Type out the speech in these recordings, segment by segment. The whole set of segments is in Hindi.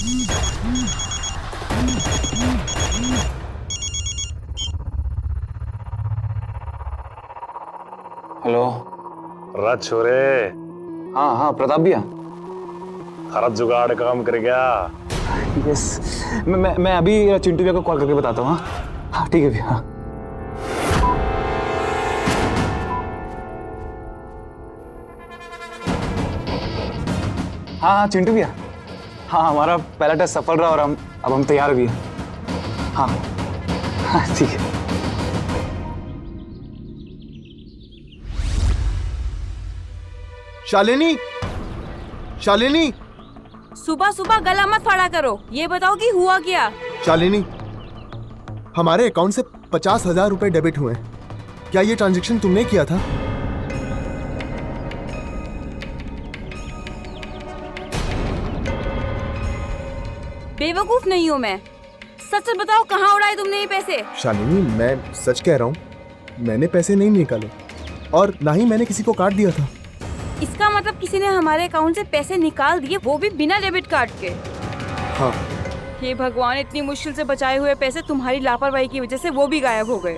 हेलो। रात छोरे। हाँ हाँ प्रताप भैया। खरा जुगाड़ काम कर गया। यस, मैं अभी चिंटू भैया को कॉल करके बताता हूँ। हाँ ठीक है भैया। हाँ हाँ चिंटू भैया, हाँ हमारा पहला टेस्ट सफल रहा और अब हम तैयार भी हैं। हाँ हाँ ठीक है। शालिनी, शालिनी, सुबह सुबह गला मत फाड़ा करो। ये बताओ कि हुआ क्या? शालिनी, हमारे अकाउंट से 50,000 रुपए डेबिट हुए हैं। क्या ये ट्रांजैक्शन तुमने किया था? बेवकूफ नहीं हूँ मैं। सच सच बताओ, कहाँ उड़ाए तुमने ये पैसे? शालिनी, मैं सच कह रहा हूँ, मैंने पैसे नहीं निकाले और ना ही मैंने किसी को काट दिया था। इसका मतलब किसी ने हमारे अकाउंट से पैसे निकाल दिए, वो भी बिना डेबिट कार्ड के। हाँ। हे भगवान, इतनी मुश्किल से बचाए हुए पैसे तुम्हारी लापरवाही की वजह से वो भी गायब हो गए।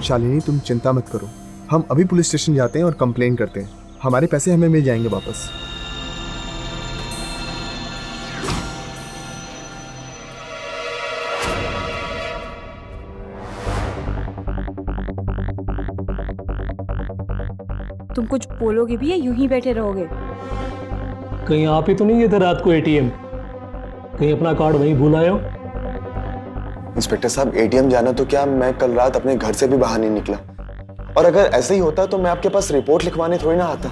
शालिनी, तुम चिंता मत करो, हम अभी पुलिस स्टेशन जाते हैं और कंप्लेन करते हैं। हमारे पैसे हमें मिल जाएंगे वापस। तुम कुछ बोलोगे भी या यूं ही बैठे रहोगे? कहीं आप ही तो नहीं गए थे रात को एटीएम? कहीं अपना कार्ड वहीं भूल आए हो? इंस्पेक्टर साहब, एटीएम जाना तो क्या, मैं कल रात अपने घर से भी बाहर नहीं निकला। और अगर ऐसे ही होता तो मैं आपके पास रिपोर्ट लिखवाने थोड़ी ना आता।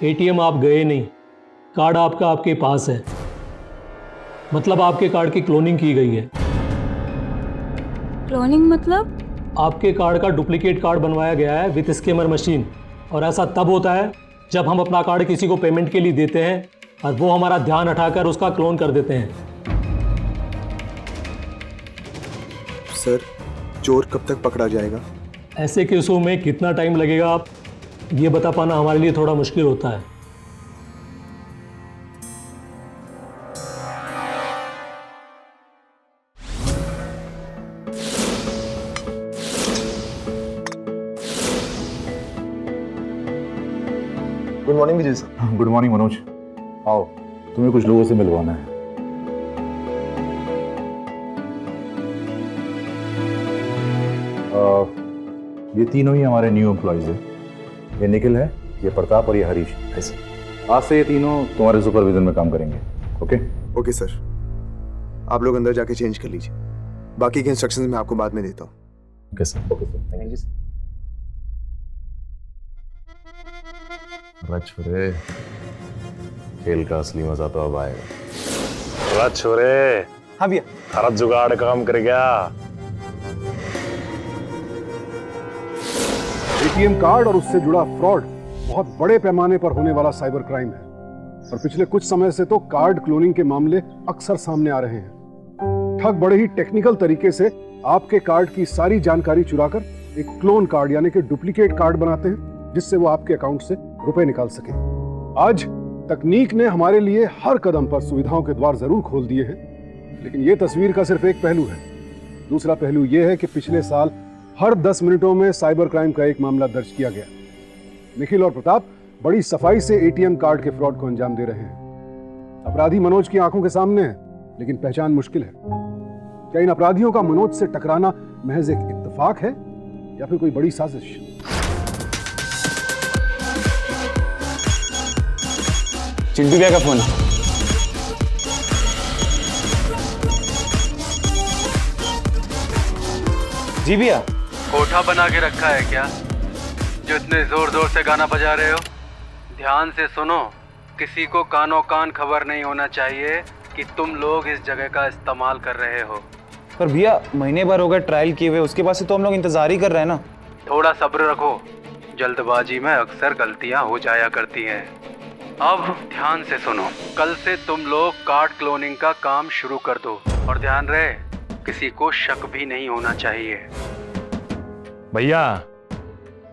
एटीएम आप गए नहीं, कार्ड आपका आपके पास है। मतलब आपके कार्ड की क्लोनिंग की गई है। क्लोनिंग मतलब? आपके कार्ड का डुप्लीकेट कार्ड बनवाया गया है विद स्कैमर मशीन। और ऐसा तब होता है जब हम अपना कार्ड किसी को पेमेंट के लिए देते हैं और वो हमारा ध्यान हटाकर उसका क्लोन कर देते हैं। सर, चोर कब तक पकड़ा जाएगा? ऐसे केसों में कितना टाइम लगेगा आप ये बता पाना हमारे लिए थोड़ा मुश्किल होता है। गुड मॉर्निंग विजय सर। गुड मॉर्निंग मनोज, आओ, तुम्हें कुछ लोगों से मिलवाना है। ये तीनों ही हमारे न्यू एम्प्लॉयज हैं। ये निखिल है, ये प्रताप और ये हरीश। ऐसे आज से ये तीनों तुम्हारे सुपरविजन में काम करेंगे। ओके? ओके सर, आप लोग अंदर जाके चेंज कर लीजिए। बाकी के इंस्ट्रक्शंस मैं आपको बाद में देता हूँ। Okay sir. Okay sir, thank you sir. छोरे, खेल का असली मजा तो अब आएगा। रात छोरे। हाँ भैया। खरा जुगाड़ काम कर गया। एटीएम कार्ड और उससे जुड़ा फ्रॉड बहुत बड़े पैमाने पर होने वाला साइबर क्राइम है और पिछले कुछ समय से तो कार्ड क्लोनिंग के मामले अक्सर सामने आ रहे हैं। ठग बड़े ही टेक्निकल तरीके से आपके कार्ड की सारी जानकारी चुराकर एक क्लोन कार्ड यानी कि डुप्लीकेट कार्ड बनाते हैं, जिससे वो आपके अकाउंट से रुपए निकाल सके। आज तकनीक ने हमारे लिए हर कदम पर सुविधाओं के द्वार जरूर खोल दिए हैं, लेकिन ये तस्वीर का सिर्फ एक पहलू है। दूसरा पहलू यह है कि पिछले साल हर 10 मिनटों में साइबर क्राइम का एक मामला दर्ज किया गया। निखिल और प्रताप बड़ी सफाई से एटीएम कार्ड के फ्रॉड को अंजाम दे रहे हैं। अपराधी मनोज की आंखों के सामने है, लेकिन पहचान मुश्किल है। क्या इन अपराधियों का मनोज से टकराना महज एक इत्तेफाक है या फिर कोई बड़ी साजिश? चिंटू भैया का फोन। जी भैया। कोठा बना के रखा है क्या, जो इतने जोर जोर से गाना बजा रहे हो? ध्यान से सुनो, किसी को कानों कान खबर नहीं होना चाहिए कि तुम लोग इस जगह का इस्तेमाल कर रहे हो। पर भैया, महीने भर हो गए ट्रायल किए हुए, उसके बाद से तो हम लोग इंतजार ही कर रहे हैं ना। थोड़ा सब्र रखो, जल्दबाजी में अक्सर गलतियां हो जाया करती हैं। अब ध्यान से सुनो, कल से तुम लोग कार्ड क्लोनिंग का काम शुरू कर दो और ध्यान रहे किसी को शक भी नहीं होना चाहिए। भैया,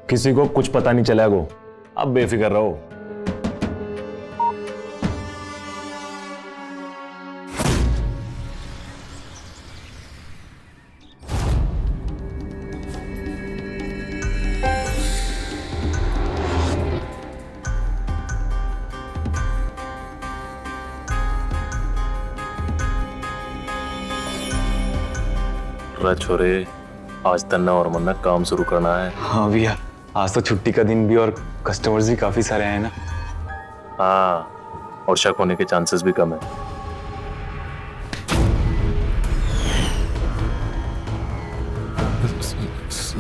किसी को कुछ पता नहीं चलेगा, अब बेफिक्र रहो। अरे छोरे, आज तन्ना और मन्ना काम शुरू करना है। हाँ भैया, आज तो छुट्टी का दिन भी और कस्टमर्स भी काफी सारे आए ना। हाँ, और शक होने के चांसेस भी कम है।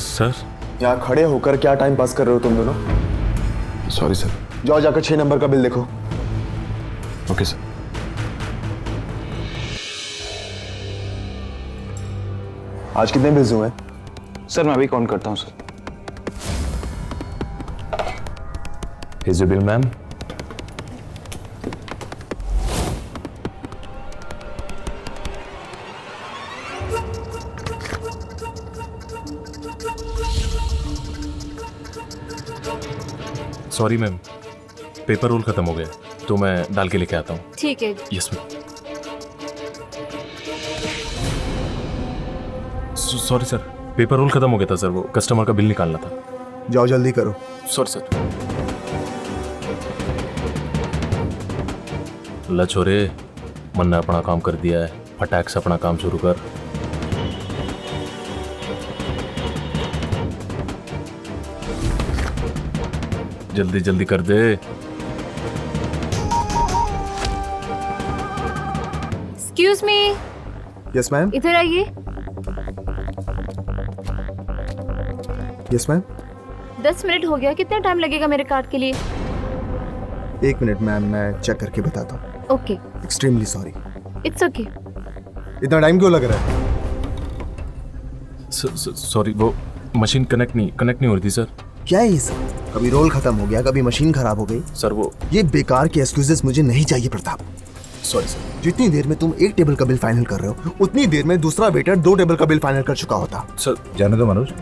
सर, यहाँ खड़े होकर क्या टाइम पास कर रहे हो तुम दोनों? Sorry sir. जाओ जाकर 6 नंबर का बिल देखो। Okay sir. आज कितने बिल्स हुए? सर मैं अभी काउंट करता हूँ sir. Is bill ma'am. Sorry ma'am, paper roll खत्म हो गया तो मैं डाल के लेके आता हूँ। ठीक है। Yes ma'am. Sorry sir, paper roll खत्म हो गया था सर, वो कस्टमर का बिल निकालना था। जाओ जल्दी करो। Sorry sir. ला छोरे, मन ने अपना काम कर दिया है, फटाक से अपना काम शुरू कर। जल्दी जल्दी कर दे। Excuse me, yes ma'am. इधर आइए। Yes ma'am. 10 मिनट हो गया, कितना टाइम लगेगा मेरे कार्ड के लिए? 1 मिनट मैम, मैं चेक करके बताता हूँ। Okay. Extremely sorry. It's okay. इतना टाइम क्यों लग रहा है? सॉरी, वो मशीन कनेक्ट नहीं हो रही थी सर। क्या है ये सब? कभी रोल खत्म हो गया, कभी मशीन खराब हो गई। सर वो ये बेकार के एक्सक्यूजेस मुझे नहीं चाहिए प्रताप। Sorry sir. जितनी देर में तुम 1 टेबल का बिल फाइनल कर रहे हो, उतनी देर में दूसरा वेटर 2 टेबल का बिल फाइनल कर चुका होता। सर जाने दो मनोज,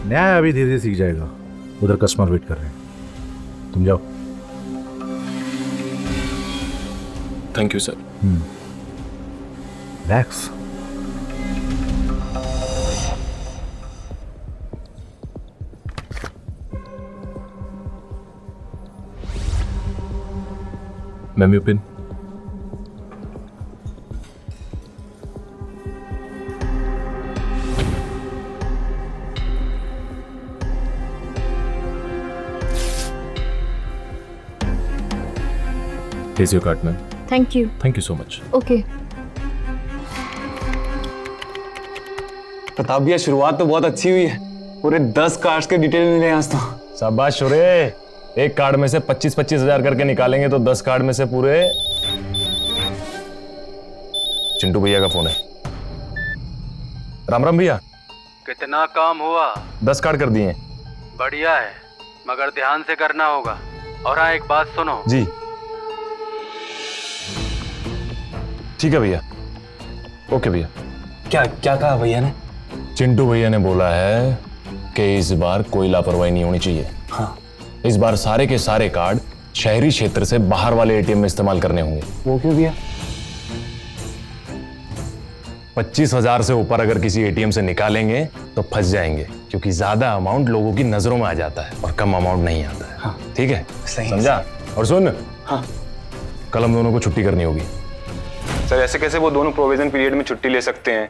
न्याय अभी धीरे धीरे सीख जाएगा। उधर कस्टमर वेट कर रहे हैं, तुम जाओ। Thank you sir. Relax. Ma'am, you pin. Here's your card, ma'am. Thank you. Thank you so much. Okay. Pratap भैया, शुरुआत तो बहुत अच्छी हुई है। पूरे 10 कार्ड्स के डिटेल मिले आज तो। शाबाश छोरे, एक कार्ड में से 25-25 हजार करके निकालेंगे तो 10 कार्ड में से पूरे। चिंटू भैया का फोन है। राम राम भैया। कितना काम हुआ? 10 कार्ड कर दिए। बढ़िया है, मगर ध्यान से करना होगा। और हाँ, एक बात सुनो। जी ठीक है भैया। ओके भैया। क्या क्या कहा भैया ने? चिंटू भैया ने बोला है कि इस बार कोई लापरवाही नहीं होनी चाहिए। हाँ। इस बार सारे के सारे कार्ड शहरी क्षेत्र से बाहर वाले एटीएम में इस्तेमाल करने होंगे। वो क्यों भैया? 25,000 से ऊपर अगर किसी एटीएम से निकालेंगे तो फंस जाएंगे, क्योंकि ज्यादा अमाउंट लोगों की नजरों में आ जाता है और कम अमाउंट नहीं आता है। हाँ। ठीक है, सही समझा? और सुन, हाँ। कल हम दोनों को छुट्टी करनी होगी। सर ऐसे कैसे वो दोनों प्रोविजन पीरियड में छुट्टी ले सकते हैं?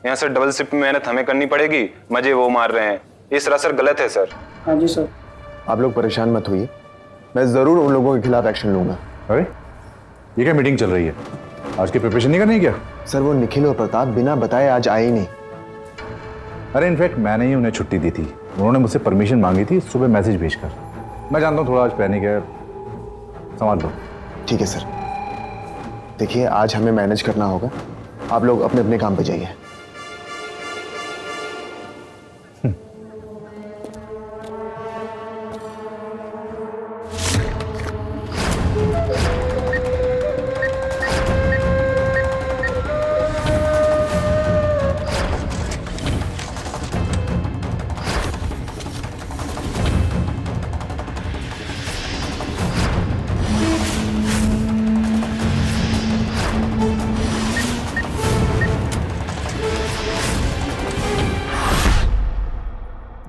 यहाँ सर डबल शिफ्ट में मेहनत हमें करनी पड़ेगी, मजे वो मार रहे हैं। ये सरासर गलत है सर। हाँ जी सर। आप लोग परेशान मत होइए, मैं जरूर उन लोगों के खिलाफ एक्शन लूंगा। अरे ये क्या मीटिंग चल रही है? आज की प्रिपरेशन नहीं करनी है क्या? सर वो निखिल और प्रताप बिना बताए आज आए ही नहीं। अरे इनफैक्ट मैंने ही उन्हें छुट्टी दी थी। उन्होंने मुझसे परमिशन मांगी थी सुबह मैसेज भेजकर। मैं जानता हूँ थोड़ा आज पैनिक है, संभाल लो। ठीक है सर। देखिए आज हमें मैनेज करना होगा, आप लोग अपने अपने काम पे जाइए।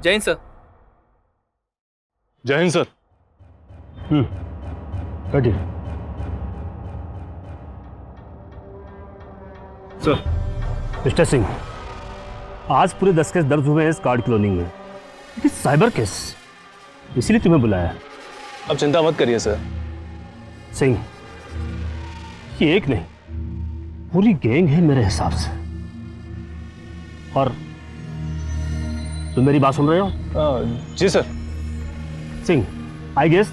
जय हिंद सर। जय Hind sir. Sir mister Singh, आज पूरे 10 केस दर्ज हुए हैं इस कार्ड क्लोनिंग में, लेकिन साइबर केस, इसीलिए तुम्हें बुलाया। अब चिंता मत करिए सर। सिंह, ये एक नहीं पूरी गैंग है मेरे हिसाब से। और तुम मेरी बात सुन रहे हो? जी सर। सिंह, आई गेस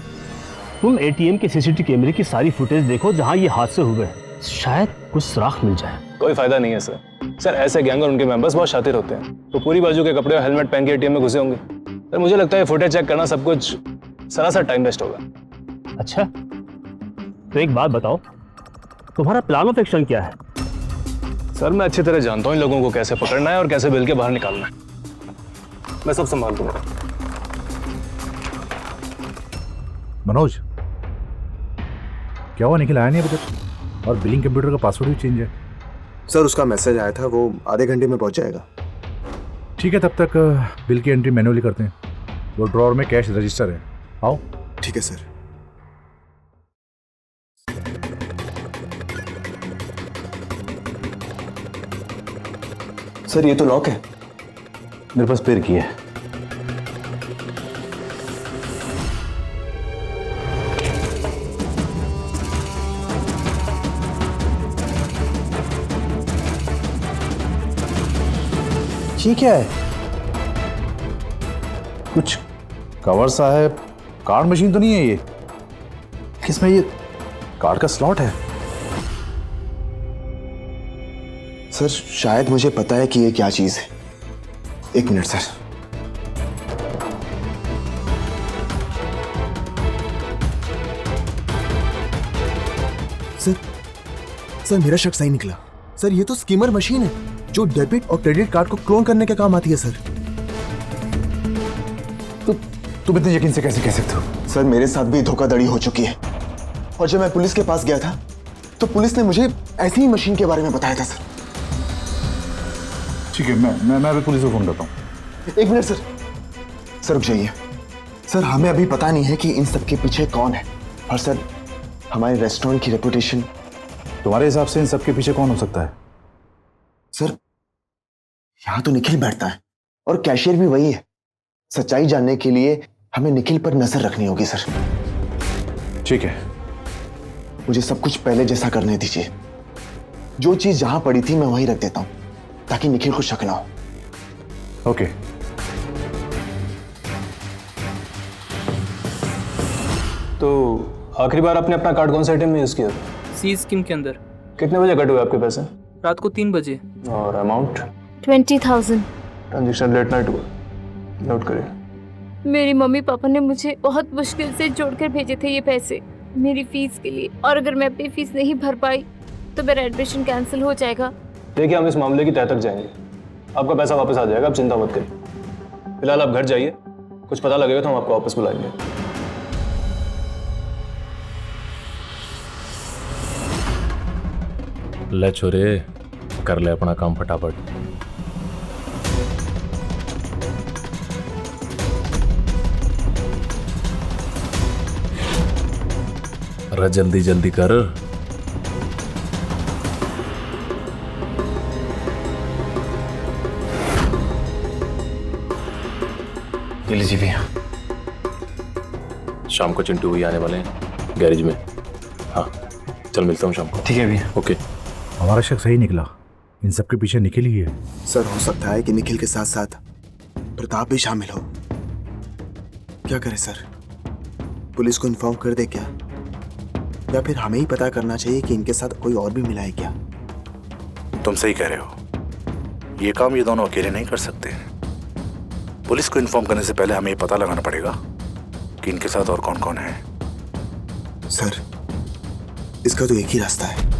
तुम एटीएम के सीसीटीवी कैमरे की सारी फुटेज देखो जहां ये हादसे हुए, शायद कुछ सुराग मिल जाए। कोई फायदा नहीं है सर। सर ऐसे गैंग और उनके मेंबर्स बहुत शातिर होते हैं, तो पूरी बाजू के कपड़े और हेलमेट पहन के एटीएम में घुसे होंगे। सर मुझे लगता है फुटेज चेक करना सब कुछ सरासर टाइम वेस्ट होगा। अच्छा, तो एक बात बताओ, तुम्हारा प्लान ऑफ एक्शन क्या है? सर मैं अच्छी तरह जानता हूँ इन लोगों को कैसे पकड़ना है और कैसे बिल के बाहर निकालना है। मैं सब संभाल दूंगा। मनोज, क्या हुआ? निखिल आया नहीं अभी तक, और बिलिंग कंप्यूटर का पासवर्ड भी चेंज है। सर उसका मैसेज आया था, वो आधे घंटे में पहुंच जाएगा। ठीक है, तब तक बिल की एंट्री मैन्युअली करते हैं। वो ड्रॉअर में कैश रजिस्टर है, आओ। ठीक है सर। सर ये तो लॉक है। मेरे पास पेड़ की है। ये क्या है? कुछ कवर सा है, कार्ड मशीन तो नहीं है ये? किसमें ये कार्ड का स्लॉट है? सर शायद मुझे पता है कि ये क्या चीज है। एक मिनट सर। सर मेरा शक सही निकला। सर ये तो स्कीमर मशीन है जो डेबिट और क्रेडिट कार्ड को क्लोन करने के काम आती है। सर तो तुम इतने यकीन से कैसे कह सकते हो? सर मेरे साथ भी धोखाधड़ी हो चुकी है, और जब मैं पुलिस के पास गया था तो पुलिस ने मुझे ऐसी ही मशीन के बारे में बताया था। सर ठीक है, मैं अभी पुलिस को फोन करता हूँ। एक मिनट सर। सर रुक जाइए। सर हमें अभी पता नहीं है कि इन सब के पीछे कौन है, और सर हमारे रेस्टोरेंट की रेपुटेशन। तुम्हारे हिसाब से इन सब के पीछे कौन हो सकता है? सर यहां तो निखिल बैठता है और कैशियर भी वही है। सच्चाई जानने के लिए हमें निखिल पर नजर रखनी होगी सर। ठीक है, मुझे सब कुछ पहले जैसा करने दीजिए। जो चीज जहां पड़ी थी मैं वहीं रख देता हूं, ताकि निखिल को शक ना हो। ओके। तो आखिरी बार आपने अपना कार्ड कौन से एटीएम में यूज किया? सी स्कीम के अंदर। कितने बजे कट हुए आपके पैसे? रात को 3 बजे। और अमाउंट? 20,000। ट्रांजेक्शन लेट नाइट हुआ, नोट करिए। मेरी मम्मी पापा ने मुझे बहुत मुश्किल से जोड़कर भेजे थे ये पैसे मेरी फीस के लिए, और अगर मैं अपनी फीस नहीं भर पाई तो मेरा एडमिशन कैंसिल हो जाएगा। देखिए हम इस मामले की तह तक जाएंगे, आपका पैसा वापस आ जाएगा, आप चिंता मत करिए। फिलहाल आप घर जाइए, कुछ पता लगेगा तो हम आपको वापस बुलाएंगे। ले छोरे, कर ले अपना काम फटाफट। अरे जल्दी जल्दी कर। ये लीजिए भैया। शाम को चिंटू भैया आने वाले हैं गैरेज में। हाँ चल, मिलता हूँ शाम को। ठीक है भैया। ओके। हमारा शक सही निकला, इन सब के पीछे निखिल ही है। सर हो सकता है कि निखिल के साथ साथ प्रताप भी शामिल हो। क्या करें सर? पुलिस को इन्फॉर्म कर दे क्या, या फिर हमें ही पता करना चाहिए कि इनके साथ कोई और भी मिला है क्या? तुम सही कह रहे हो, ये काम ये दोनों अकेले नहीं कर सकते। पुलिस को इन्फॉर्म करने से पहले हमें ये पता लगाना पड़ेगा कि इनके साथ और कौन कौन है। सर इसका तो एक ही रास्ता है।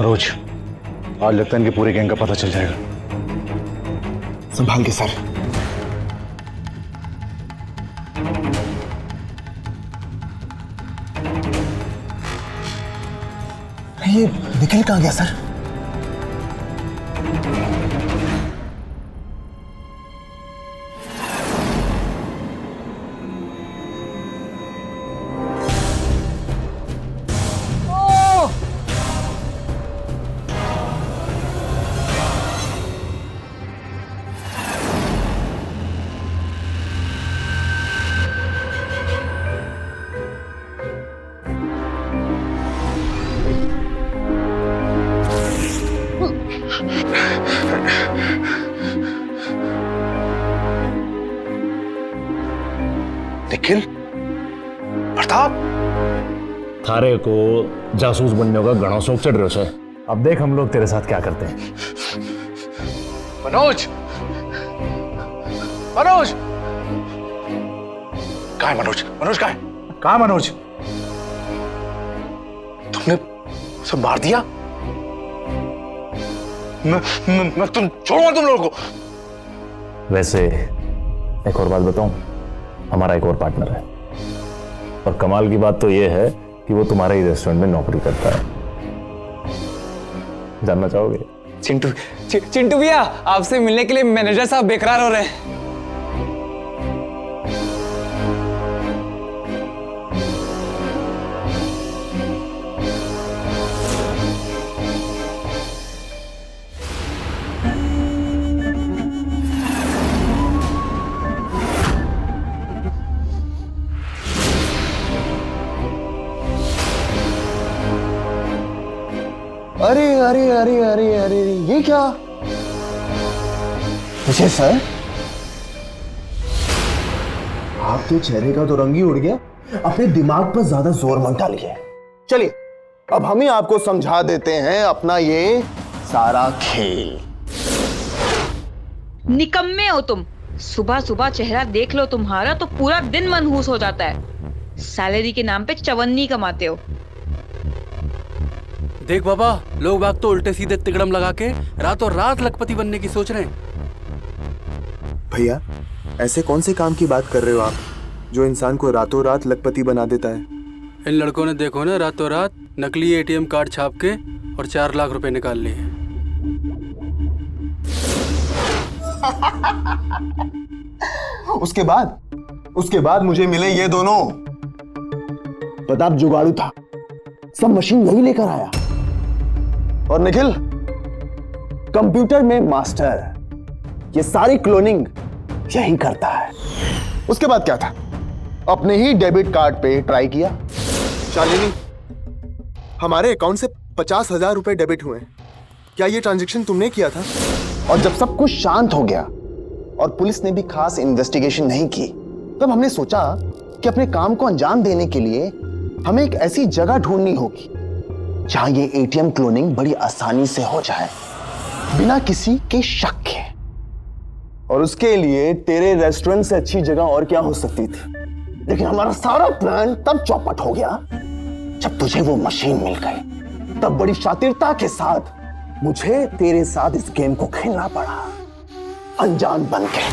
मनोज, आज लगता है इनके पूरे गैंग का पता चल जाएगा। संभाल के सर। ये निखिल कहाँ गया सर? निखिल, प्रताप, थारे को जासूस बनने का घना शौक चढ़ रहा है। अब देख हम लोग तेरे साथ क्या करते हैं। मनोज, मनोज, कहाँ है मनोज? मनोज कहाँ है? कहाँ है मनोज? तुमने सब मार दिया? मैं तुम छोड़ूंगा तुम लोगों को। वैसे एक और बात बताऊं, हमारा एक और पार्टनर है और कमाल की बात तो यह है कि वो तुम्हारे ही रेस्टोरेंट में नौकरी करता है। जानना चाहोगे? चिंटू भैया, आपसे मिलने के लिए मैनेजर साहब बेकरार हो रहे हैं। अरे अरे अरे अरे अरे, ये क्या? विजय सर, आपके चेहरे का तो रंग ही उड़ गया। अपने दिमाग पर ज्यादा जोर मत डालिए। चलिए अब हम ही आपको समझा देते हैं अपना ये सारा खेल। निकम्मे हो तुम। सुबह सुबह चेहरा देख लो तुम्हारा तो पूरा दिन मनहूस हो जाता है। सैलरी के नाम पे चवन्नी कमाते हो। देख बाबा, लोग बाग तो उल्टे सीधे तिकड़म लगा के रातों रात लखपति बनने की सोच रहे हैं। भैया, ऐसे कौन से काम की बात कर रहे हो आप जो इंसान को रातों रात लखपति बना देता है? इन लड़कों ने देखो ना, रातों रात नकली एटीएम कार्ड छाप के और 4 लाख रुपए निकाल लिए। उसके बाद मुझे मिले ये दोनों। प्रताप जुगाड़ू था, सब मशीन वही लेकर आया। और निखिल कंप्यूटर में मास्टर। ये सारी क्लोनिंग यही करता है। उसके बाद क्या था? अपने ही डेबिट कार्ड पे ट्राई किया। शालिनी, हमारे अकाउंट से 50,000 रुपए डेबिट हुए। क्या ये ट्रांजैक्शन तुमने किया था? और जब सब कुछ शांत हो गया और पुलिस ने भी खास इन्वेस्टिगेशन नहीं की, तब हमने सोचा कि अपने काम को अंजाम देने के लिए हमें एक ऐसी जगह ढूंढनी होगी जहां ये एटीएम क्लोनिंग बड़ी आसानी से हो जाए, बिना किसी के शक के। और उसके लिए तेरे रेस्टोरेंट से अच्छी जगह और क्या हो सकती थी। लेकिन हमारा सारा प्लान तब चौपट हो गया जब तुझे वो मशीन मिल गई। तब बड़ी शातिरता के साथ मुझे तेरे साथ इस गेम को खेलना पड़ा, अनजान बन के।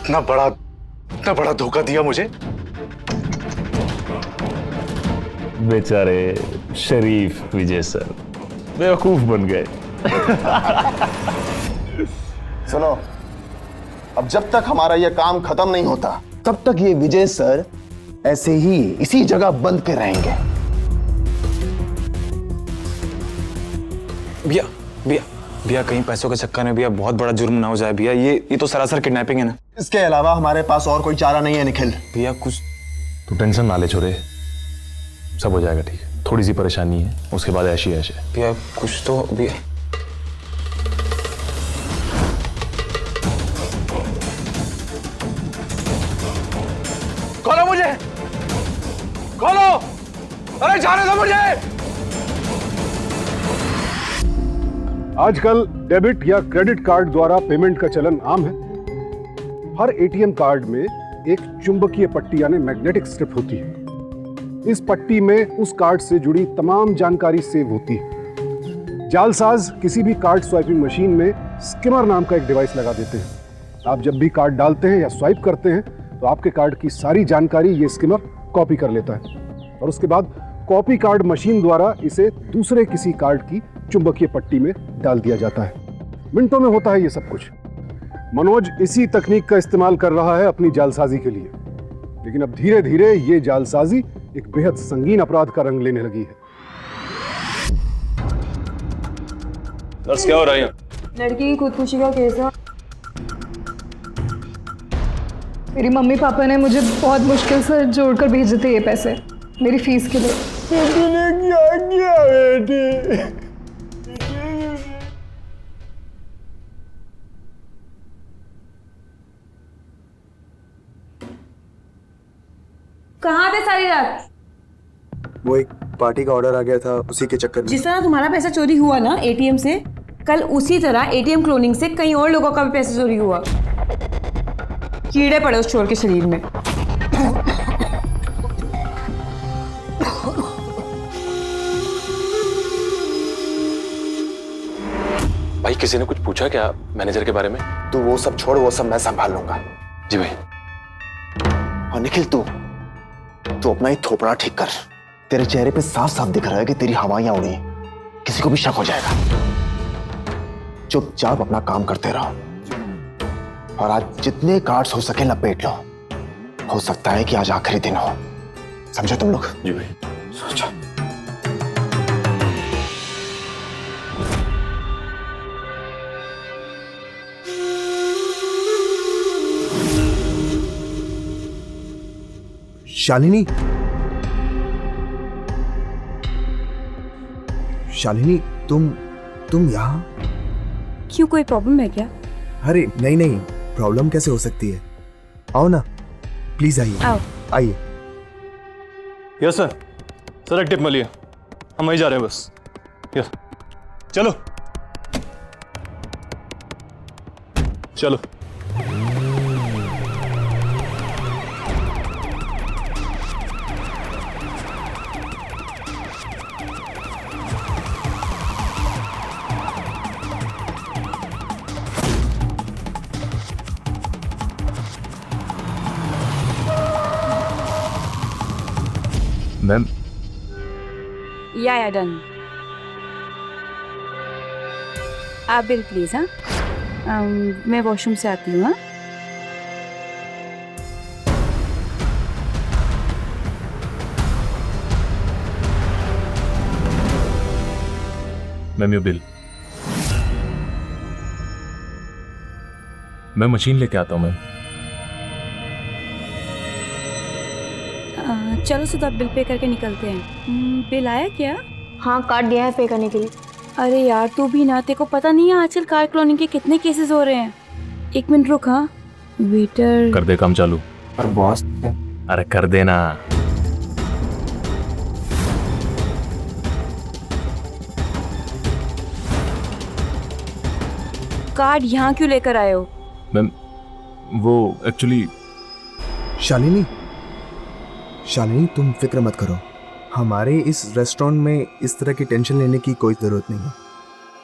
इतना बड़ा धोखा दिया मुझे। बेचारे शरीफ विजय सर बेवकूफ बन गए। सुनो, अब जब तक हमारा यह काम खत्म नहीं होता, तब तक ये विजय सर ऐसे ही इसी जगह बंद पे रहेंगे। भैया भैया भैया, कहीं पैसों के चक्कर में भैया बहुत बड़ा जुर्म ना हो जाए भैया। ये तो सरासर किडनैपिंग है ना। इसके अलावा हमारे पास और कोई चारा नहीं है निखिल। भैया कुछ तू टेंशन ना ले छोरे, सब हो जाएगा ठीक। थोड़ी सी परेशानी है, उसके बाद ऐश ही ऐश है। भैया कुछ तो भैया। खोलो मुझे, खोलो, अरे जाने दो मुझे। आजकल डेबिट या क्रेडिट कार्ड द्वारा पेमेंट का चलन आम है। हर एटीएम कार्ड में एक चुंबकीय पट्टी यानी मैग्नेटिक स्ट्रिप होती है। इस पट्टी में उस कार्ड से जुड़ी तमाम जानकारी सेव होती है। जालसाज किसी भी कार्ड स्वाइपिंग मशीन में स्किमर नाम का एक डिवाइस लगा देते हैं। आप जब भी कार्ड डालते हैं या स्वाइप करते हैं तो आपके कार्ड की सारी जानकारी ये स्किमर कॉपी कर लेता है और उसके बाद कॉपी कार्ड मशीन द्वारा इसे दूसरे किसी कार्ड की चुंबकीय पट्टी में डाल दिया जाता है। मिनटों में होता है ये सब कुछ। मनोज इसी तकनीक का इस्तेमाल कर रहा है अपनी जालसाजी के लिए, लेकिन अब धीरे धीरे ये जालसाजी एक बेहद संगीन अपराध का रंग लेने लगी है। दर्श क्या हो रहा है? लड़की की खुदकुशी का केस है। मेरी मम्मी पापा ने मुझे बहुत मुश्किल से जोड़कर भेजे थे ये पैसे मेरी फीस के लिए। तूने क्या किया बेटी? कहाँ थे सारी रात? वो एक पार्टी का ऑर्डर आ गया था, उसी के चक्कर में। जिस तरह तुम्हारा पैसा चोरी हुआ ना एटीएम से, कल उसी तरह एटीएम क्लोनिंग से कई और लोगों का भी पैसा चोरी हुआ। कीड़े पड़े उस चोर के शरीर में। भाई किसी ने कुछ पूछा क्या मैनेजर के बारे में? तू वो सब छोड़, वो सब मैं संभाल लूंगा। जी भाई। और निखिल तू अपना ही थोपड़ा ठीक कर। तेरे चेहरे पे साफ साफ दिख रहा है कि तेरी हवाइयां उड़ी, किसी को भी शक हो जाएगा। चुपचाप अपना काम करते रहो और आज जितने कार्ड्स हो सके लपेट लो। हो सकता है कि आज आखिरी दिन हो, समझे तुम लोग? जी भाई। सोचो। शालिनी, शालिनी तुम यहाँ? क्यों, कोई प्रॉब्लम है क्या? अरे नहीं, प्रॉब्लम कैसे हो सकती है? आओ ना, प्लीज आइए। आओ। आइए। Yes sir. सर एक टिप मिली है, हम वहीं जा रहे हैं बस। यस चलो चलो। मैम। या डन। आप बिल प्लीज। हाँ मैं वॉशरूम से आती हूँ। हाँ मैम ये बिल। मैं मशीन लेके आता हूँ मैम। चलो सुधा, बिल पे करके निकलते हैं। बिल आया क्या? हाँ कार्ड दिया है पे करने के लिए। अरे यार तू भी ना, तेरे को पता नहीं है आजकल कार्ड क्लोनिंग के कितने केसेस हो रहे हैं। एक मिनट रुक। हाँ वेटर कर दे काम चालू। पर बॉस, अरे कर देना। कार्ड यहाँ क्यों लेकर आए हो? मैम वो एक्चुअली। शालिनी तुम फिक्र मत करो, हमारे इस रेस्टोरेंट में इस तरह की टेंशन लेने की कोई जरूरत नहीं है।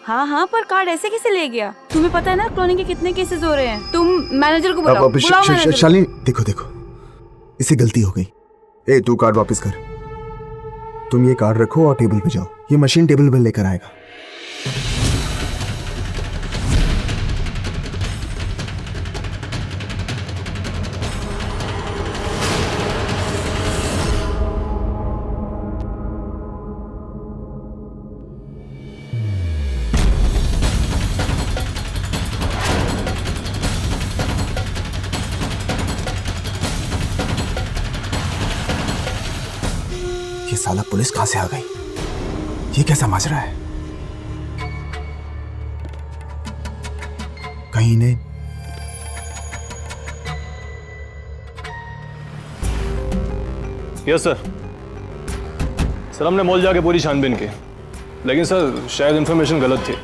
हाँ पर कार्ड ऐसे कैसे ले गया? तुम्हें पता है ना क्लोनिंग के कितने केसेस हो रहे हैं। तुम मैनेजर को बुलाओ। बुलाओ शालिनी देखो इससे गलती हो गई। ए तू कार्ड वापस कर। तुम ये कार्ड रखो और टेबल पे जाओ, ये मशीन टेबल पे लेकर आएगा। ये साला पुलिस कहां से आ गई? ये क्या समझ रहा है? कहीं ने यस सर। सर हमने मॉल जाके पूरी छानबीन की, लेकिन सर शायद इंफॉर्मेशन गलत थी।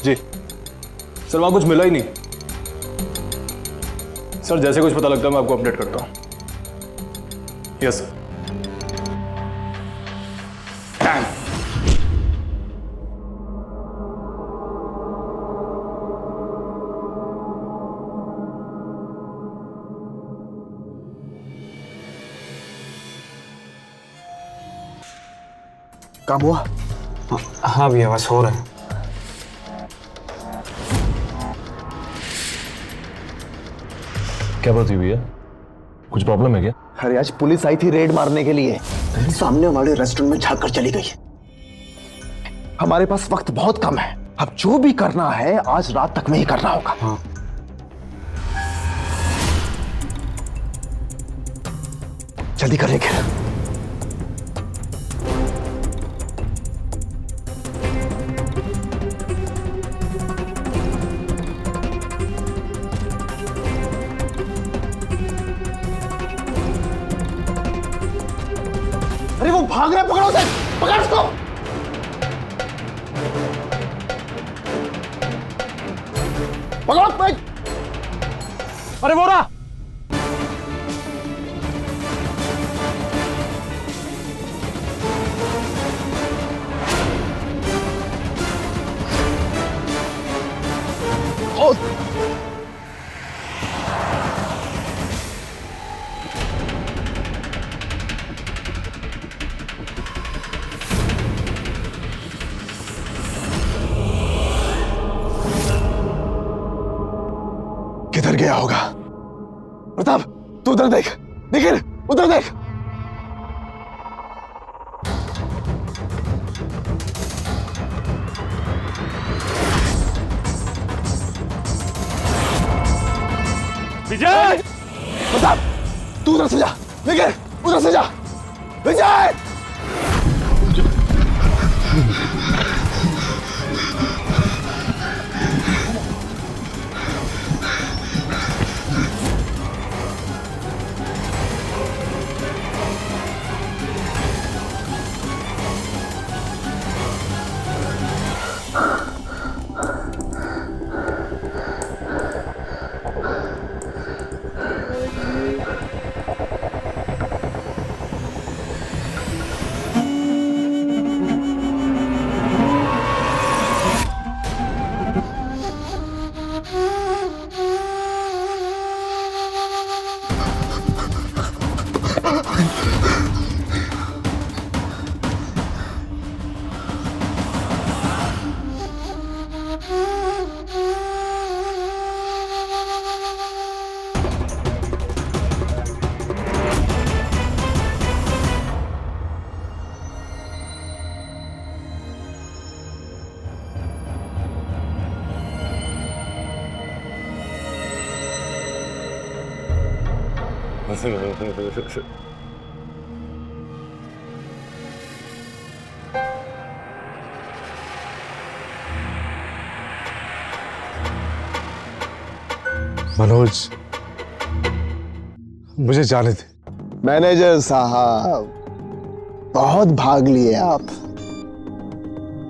जी सर वहां कुछ मिला ही नहीं। सर जैसे कुछ पता लगता है मैं आपको अपडेट करता हूं। Yes sir. काम हुआ? हाँ भैया बस हो रहा है। क्या बात हुई भैया? कुछ प्रॉब्लम है क्या? अरे आज पुलिस आई थी रेड मारने के लिए, सामने वाले रेस्टोरेंट में झांक कर चली गई। हमारे पास वक्त बहुत कम है, अब जो भी करना है आज रात तक में ही करना होगा। हाँ। जल्दी कर लेके। अरे वो भाग रहा है, पकड़ो उसे, पकड़ उसको। पकड़ो भाई। अरे वो रहा। किधर गया होगा? प्रताप तू उधर देख, निखिल उधर देख। विजय! प्रताप तू उधर से जा, निखिल उधर से जा। विजय! मनोज, मुझे जाने दे। मैनेजर साहब, बहुत भाग लिए आप,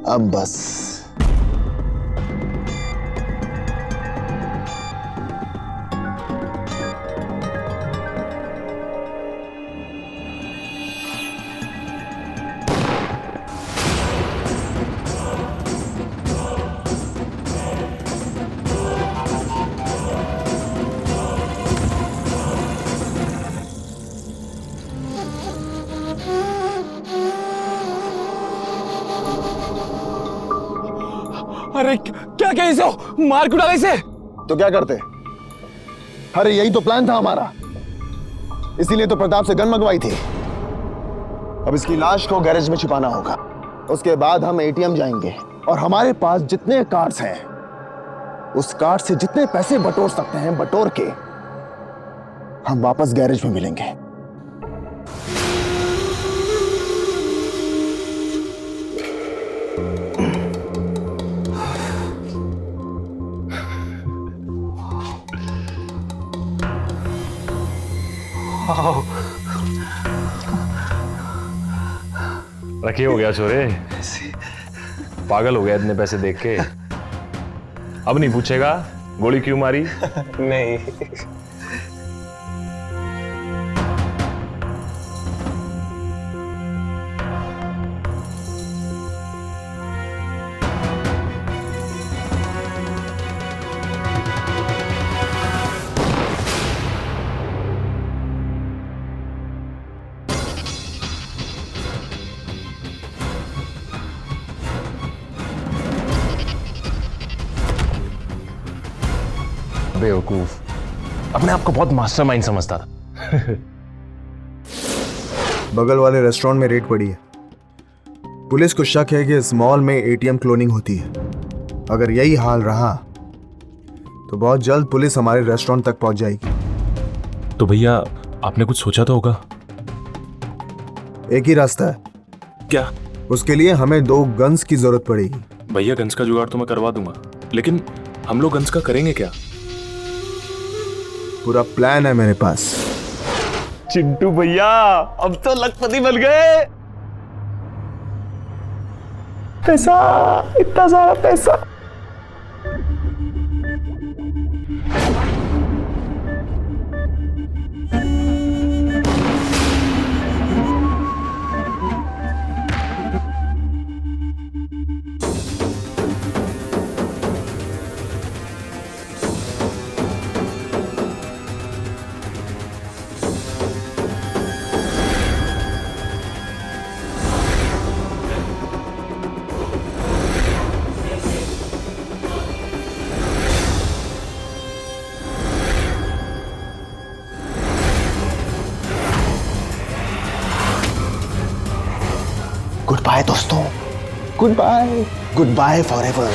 अब बस। अरे क्या कहे इसे, मार क्यों डाले इसे? तो क्या करते? अरे यही तो प्लान था हमारा, इसीलिए तो प्रताप से गन मंगवाई थी। अब इसकी लाश को गैरेज में छिपाना होगा, उसके बाद हम एटीएम जाएंगे और हमारे पास जितने कार्ड्स हैं उस कार्ड से जितने पैसे बटोर सकते हैं बटोर के हम वापस गैरेज में मिलेंगे। रखी हो गया छोरे, पागल हो गया इतने पैसे देख के। अब नहीं पूछेगा गोली क्यों मारी? नहीं। बेवकूफ, अपने आप को बहुत मास्टरमाइंड समझता था। बगल वाले रेस्टोरेंट में रेड पड़ी है। पुलिस को शक है कि इस मॉल में एटीएम क्लोनिंग होती है। अगर यही हाल रहा तो बहुत जल्द पुलिस हमारे रेस्टोरेंट तक पहुंच जाएगी। तो भैया आपने कुछ सोचा तो होगा। एक ही रास्ता है। क्या? उसके लिए हमें 2 गन्स की जरूरत पड़ेगी। भैया गन्स का जुगाड़ तो मैं करवा दूंगा, लेकिन हम लोग गन्स का करेंगे क्या? पूरा प्लान है मेरे पास। चिंटू भैया अब तो लखपति बन गए। पैसा, इतना सारा पैसा। गुड बाय दोस्तों, good bye, good bye forever.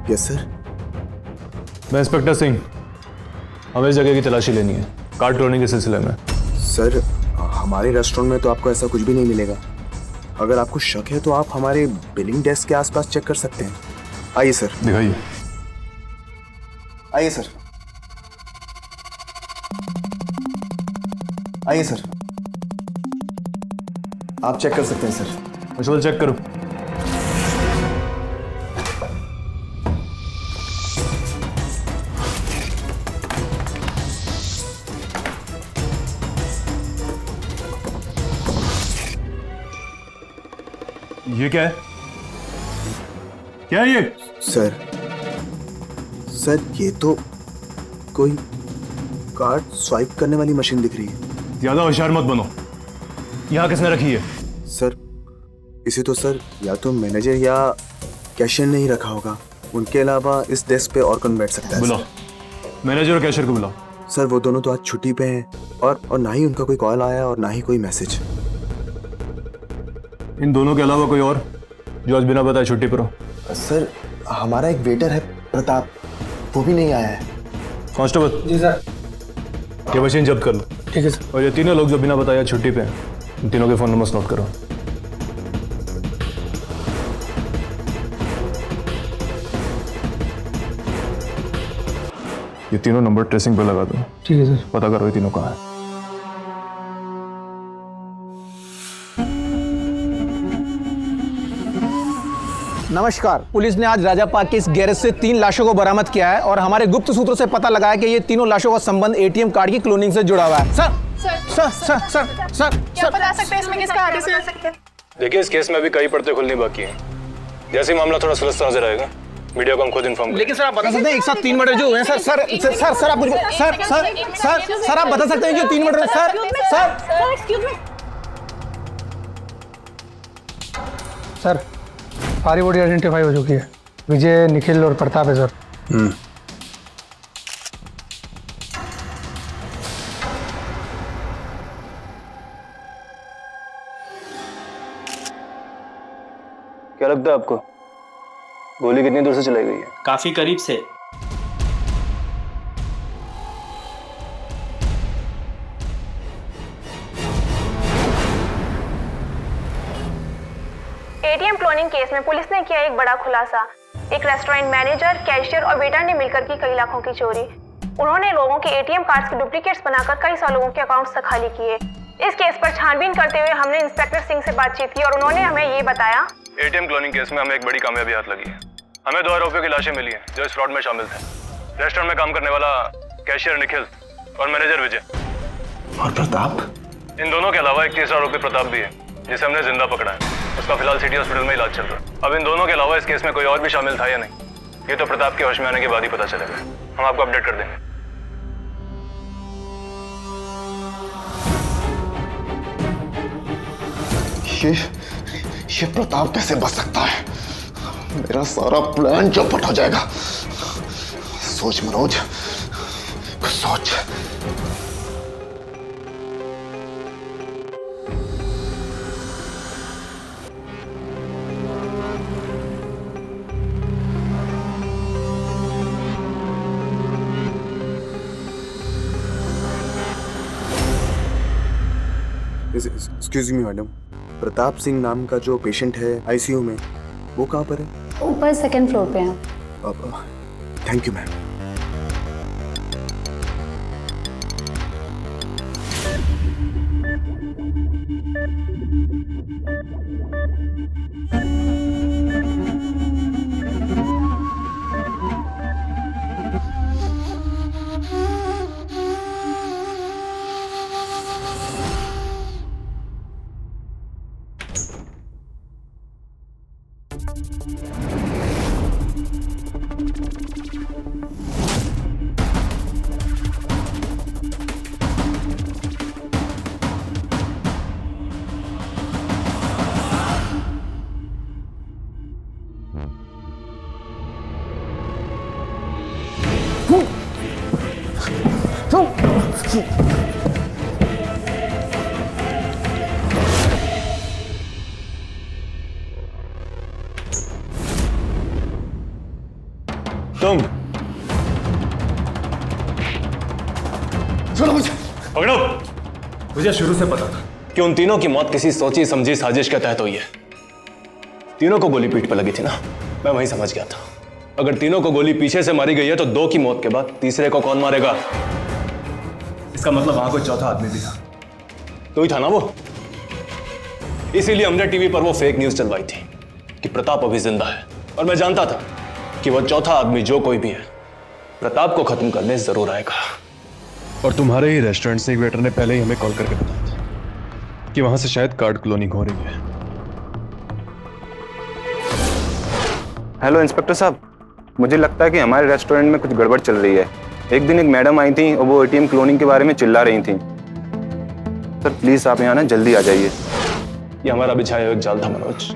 Yes sir. मैं इंस्पेक्टर सिंह, हमें इस जगह की तलाशी लेनी है कार्ड क्लोनिंग के सिलसिले में। सर हमारे रेस्टोरेंट में तो आपको ऐसा कुछ भी नहीं मिलेगा। अगर आपको शक है तो आप हमारे बिलिंग डेस्क के आसपास चेक कर सकते हैं। आइए सर। दिखाइए। आइए सर। आइए सर, आप चेक कर सकते हैं सर। चलो चेक करो। ये क्या है? क्या है ये? सर ये तो कोई कार्ड स्वाइप करने वाली मशीन दिख रही है। ज्यादा होशियार मत बनो। यहाँ किसने रखी है? सर इसे तो सर या तो मैनेजर या कैशियर ने ही रखा होगा। उनके अलावा इस डेस्क पे और कौन बैठ सकता है? बुलाओ मैनेजर और कैशियर को बुलाओ। सर वो दोनों तो आज छुट्टी पे हैं और ना ही उनका कोई कॉल आया और ना ही कोई मैसेज। इन दोनों के अलावा कोई और जो आज बिना बताए छुट्टी पर हो? सर हमारा एक वेटर है प्रताप, वो भी नहीं आया है। कांस्टेबल। जी सर। ये मशीन जब्त कर लो। ठीक है सर। और ये तीनों लोग जो बिना बताए छुट्टी पे हैं, इन तीनों के फोन नंबर्स नोट करो। ये तीनों नंबर ट्रेसिंग पे लगा दो। ठीक है सर। पता करो ये तीनों कहाँ है। नमस्कार। पुलिस ने आज राजा पार्क के इस गैरेज से 3 लाशों को बरामद किया है और हमारे गुप्त सूत्रों से पता लगा है कि ये तीनों लाशों का संबंध एटीएम कार्ड की क्लोनिंग से जुड़ा हुआ है। Sir sir sir sir sir क्या बता सकते हैं इसमें किसका हाथ है? देखिए इस केस में अभी कई परतें खुलनी बाकी हैं। जैसे ही मामला थोड़ा सुलझता नजर आएगा मीडिया को हम खुद इन्फॉर्म। लेकिन सर आप बता सकते हैं एक साथ 3 मर्डर जो हुए हैं? सर सर सर सर आप मुझे सर सर सर सर आप बता सकते हैं कि 3 मर्डर? सर सर सर सारी बॉडी आइडेंटिफाई हो चुकी है। विजय, निखिल और प्रताप है सर। क्या लगता है आपको गोली कितनी दूर से चलाई गई है? काफी करीब से। एटीएम क्लोनिंग केस में पुलिस ने किया एक बड़ा खुलासा। एक रेस्टोरेंट मैनेजर, कैशियर और वेटर ने मिलकर की कई लाखों की चोरी। उन्होंने लोगों के एटीएम कार्ड्स के डुप्लीकेट्स बनाकर कई सारे लोगों के अकाउंट्स तक खाली किए। इस केस पर छानबीन करते हुए हमने इंस्पेक्टर सिंह से बातचीत की और उन्होंने हमें ये बताया। एटीएम क्लोनिंग केस में हमें एक बड़ी कामयाबी हाथ लगी है। हमें 2 आरोपियों की लाशें मिली हैं जो इस फ्रॉड में शामिल थे। रेस्टोरेंट में काम करने वाला कैशियर निखिल और मैनेजर विजय। और प्रताप? इन दोनों के अलावा एक तीसरा आरोपी प्रताप भी है, जिसे हमने जिंदा पकड़ा है। उसका फिलहाल सिटी हॉस्पिटल में इलाज चल रहा है। अब इन दोनों के अलावा इस केस में कोई और भी शामिल था या नहीं, ये तो प्रताप के होश में आने के बाद ही पता चलेगा। हम आपको अपडेट कर देंगे। ये प्रताप कैसे बच सकता है? मेरा सारा प्लान चौपट हो जाएगा। सोच मनोज, कुछ सोच। Excuse me madam, Pratap Singh नाम का जो पेशेंट है आईसीयू में, वो कहाँ पर है? ऊपर सेकंड फ्लोर पे हैं। Thank you ma'am. तुम पकड़ो। मुझे शुरू से पता था कि उन तीनों की मौत किसी सोची समझी साजिश के तहत हुई है। तीनों को गोली पीठ पर लगी थी ना, मैं वहीं समझ गया था। अगर तीनों को गोली पीछे से मारी गई है तो दो की मौत के बाद तीसरे को कौन मारेगा? इसका मतलब वहां कोई चौथा आदमी भी था। तो ही था ना वो। इसीलिए हमने टीवी पर वो फेक न्यूज चलवाई थी कि प्रताप अभी जिंदा है, और मैं जानता था कि वो चौथा आदमी जो कोई भी है प्रताप को खत्म करने जरूर आएगा। और तुम्हारे ही रेस्टोरेंट से एक वेटर ने पहले ही हमें कॉल करके बताया था कि वहां से शायद कार्ड क्लोनिंग हो रही है। हेलो इंस्पेक्टर साहब, मुझे लगता है कि हमारे रेस्टोरेंट में कुछ गड़बड़ चल रही है। एक दिन एक मैडम आई थी और वो एटीएम क्लोनिंग के बारे में चिल्ला रही थी। सर प्लीज आप यहाँ ना जल्दी आ जाइए। ये हमारा बिछाया हुआ एक जाल था मनोज,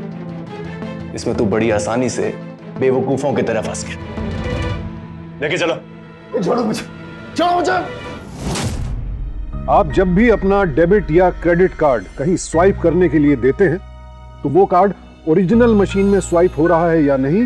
इसमें तू बड़ी आसानी से बेवकूफों की तरह फंस गया। लेके चलो। छोड़ो मुझे, छोड़ो मुझे। आप जब भी अपना डेबिट या क्रेडिट कार्ड कहीं स्वाइप करने के लिए देते हैं तो वो कार्ड ओरिजिनल मशीन में स्वाइप हो रहा है या नहीं,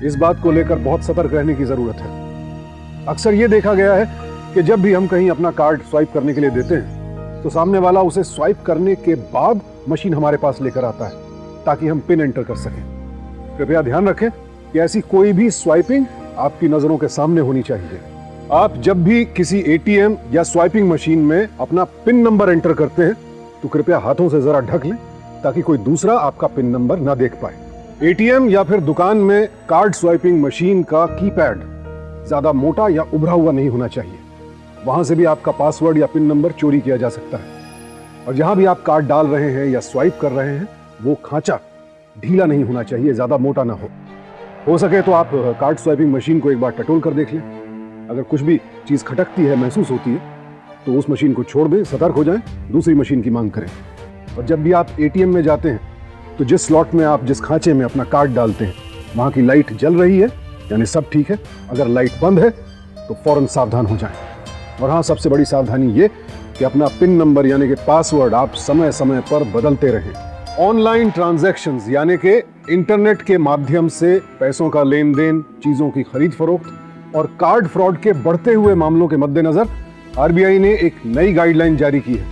इस बात को लेकर बहुत सतर्क रहने की जरूरत है। अक्सर ये देखा गया है कि जब भी हम कहीं अपना कार्ड स्वाइप करने के लिए देते हैं तो सामने वाला उसे स्वाइप करने के बाद मशीन हमारे पास लेकर आता है ताकि हम पिन एंटर कर सकें। कृपया ध्यान रखें कि ऐसी कोई भी स्वाइपिंग आपकी नजरों के सामने होनी चाहिए। आप जब भी किसी एटीएम या स्वाइपिंग मशीन में अपना पिन नंबर एंटर करते हैं तो कृपया हाथों से जरा ढक लें ताकि कोई दूसरा आपका पिन नंबर ना देख पाए। एटीएम या फिर दुकान में कार्ड स्वाइपिंग मशीन का कीपैड ज्यादा मोटा या उभरा हुआ नहीं होना चाहिए, वहां से भी आपका पासवर्ड या पिन नंबर चोरी किया जा सकता है। और जहां भी आप कार्ड डाल रहे हैं या स्वाइप कर रहे हैं वो खांचा ढीला नहीं होना चाहिए, ज्यादा मोटा ना हो सके तो आप कार्ड स्वाइपिंग मशीन को एक बार टटोल कर देख लें। अगर कुछ भी चीज खटकती है, महसूस होती है, तो उस मशीन को छोड़ दें, सतर्क हो जाएं, दूसरी मशीन की मांग करें। और जब भी आप एटीएम में जाते हैं तो जिस स्लॉट में आप जिस खांचे में अपना कार्ड डालते हैं वहां की लाइट जल रही है यानी सब ठीक है। अगर लाइट बंद है तो फौरन सावधान हो जाएं। और हाँ, सबसे बड़ी सावधानी ये कि अपना पिन नंबर यानी कि पासवर्ड आप समय समय पर बदलते रहें। ऑनलाइन ट्रांजैक्शंस यानी कि इंटरनेट के माध्यम से पैसों का लेन देन, चीजों की खरीद फरोख्त और कार्ड फ्रॉड के बढ़ते हुए मामलों के मद्देनजर आरबीआई ने एक नई गाइडलाइन जारी की है,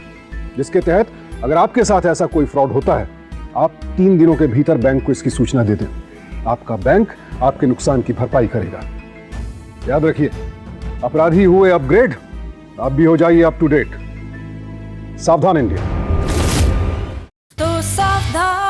जिसके तहत अगर आपके साथ ऐसा कोई फ्रॉड होता है आप 3 दिनों के भीतर बैंक को इसकी सूचना दे दें। आपका बैंक आपके नुकसान की भरपाई करेगा। याद रखिए, अपराधी हुए अपग्रेड, आप भी हो जाइए अप टू डेट। सावधान इंडिया। तो सावधान।